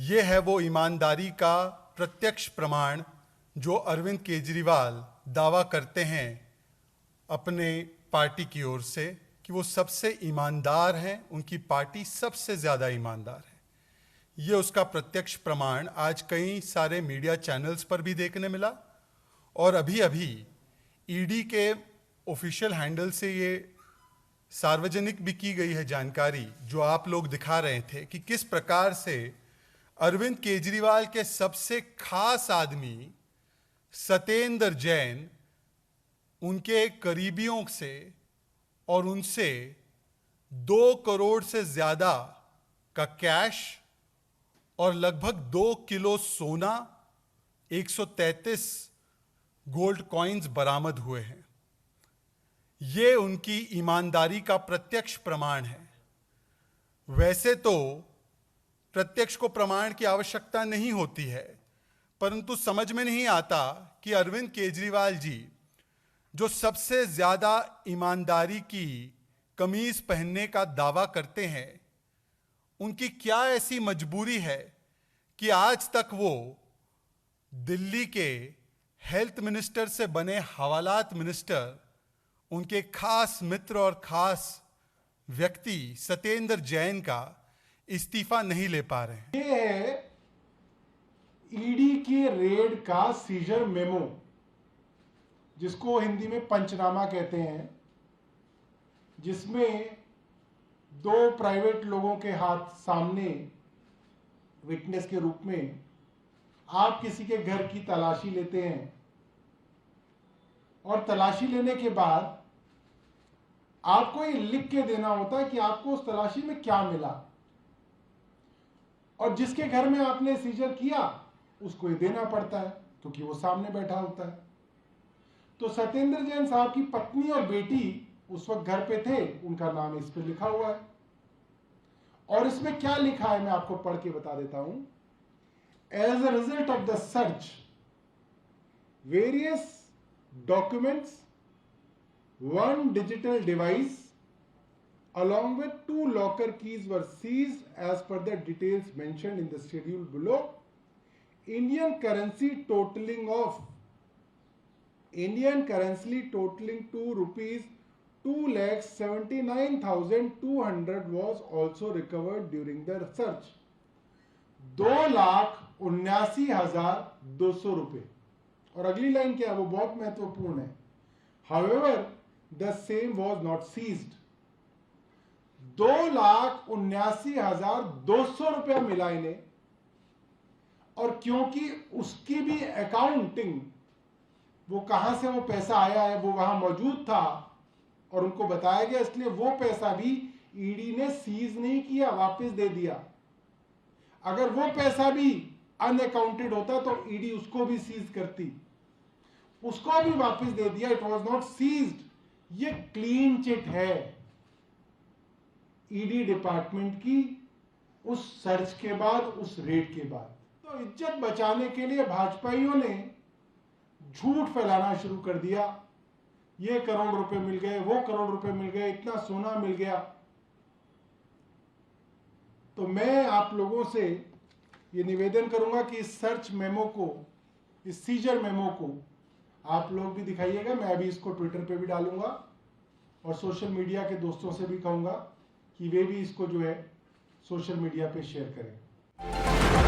ये है वो ईमानदारी का प्रत्यक्ष प्रमाण जो अरविंद केजरीवाल दावा करते हैं अपने पार्टी की ओर से कि वो सबसे ईमानदार हैं, उनकी पार्टी सबसे ज़्यादा ईमानदार है। ये उसका प्रत्यक्ष प्रमाण आज कई सारे मीडिया चैनल्स पर भी देखने मिला और अभी अभी ईडी के ऑफिशियल हैंडल से ये सार्वजनिक भी की गई है जानकारी, जो आप लोग दिखा रहे थे कि किस प्रकार से अरविंद केजरीवाल के सबसे खास आदमी सत्येंद्र जैन उनके करीबियों से और उनसे 2 करोड़ से ज़्यादा का कैश और लगभग 2 किलो सोना, 133 गोल्ड कॉइन्स बरामद हुए हैं। ये उनकी ईमानदारी का प्रत्यक्ष प्रमाण है। वैसे तो प्रत्यक्ष को प्रमाण की आवश्यकता नहीं होती है, परंतु समझ में नहीं आता कि अरविंद केजरीवाल जी जो सबसे ज़्यादा ईमानदारी की कमीज पहनने का दावा करते हैं, उनकी क्या ऐसी मजबूरी है कि आज तक वो दिल्ली के हेल्थ मिनिस्टर से बने हवालात मिनिस्टर, उनके खास मित्र और खास व्यक्ति सत्येंद्र जैन का इस्तीफा नहीं ले पा रहे हैं। ये है ईडी के रेड का सीजर मेमो, जिसको हिंदी में पंचनामा कहते हैं, जिसमें 2 प्राइवेट लोगों के हाथ सामने विटनेस के रूप में आप किसी के घर की तलाशी लेते हैं और तलाशी लेने के बाद आपको ये लिख के देना होता है कि आपको उस तलाशी में क्या मिला, और जिसके घर में आपने सीजर किया उसको ये देना पड़ता है क्योंकि वो सामने बैठा होता है। तो सत्येंद्र जैन साहब की पत्नी और बेटी उस वक्त घर पे थे, उनका नाम इस पे लिखा हुआ है। और इसमें क्या लिखा है मैं आपको पढ़ के बता देता हूं। As a result of the search, various documents, 1 digital device along with 2 locker keys were seized as per the details mentioned in the schedule below. Indian currency totaling 2 rupees 2,79,200 was also recovered during the search. 2,79,200 रुपए। और अगली line क्या है, वो बहुत महत्वपूर्ण है। However, the same was not seized. 2,79,200 रुपया मिला इन्हें, और क्योंकि उसकी भी अकाउंटिंग, वो कहां से वो पैसा आया है वो वहां मौजूद था और उनको बताया गया, इसलिए वो पैसा भी ईडी ने सीज नहीं किया, वापस दे दिया। अगर वो पैसा भी अनअकाउंटेड होता तो ईडी उसको भी सीज करती, उसको भी वापस दे दिया। It was not seized. ये क्लीन चिट है ईडी डिपार्टमेंट की उस सर्च के बाद, उस रेड के बाद। तो इज्जत बचाने के लिए भाजपाइयों ने झूठ फैलाना शुरू कर दिया। ये करोड़ रुपए मिल गए, वो करोड़ रुपए मिल गए, इतना सोना मिल गया। तो मैं आप लोगों से ये निवेदन करूंगा कि इस सर्च मेमो को, इस सीजर मेमो को आप लोग भी दिखाइएगा। मैं अभी इसको ट्विटर पे भी डालूंगा और सोशल मीडिया के दोस्तों से भी कहूंगा कि वे भी इसको जो है सोशल मीडिया पे शेयर करें।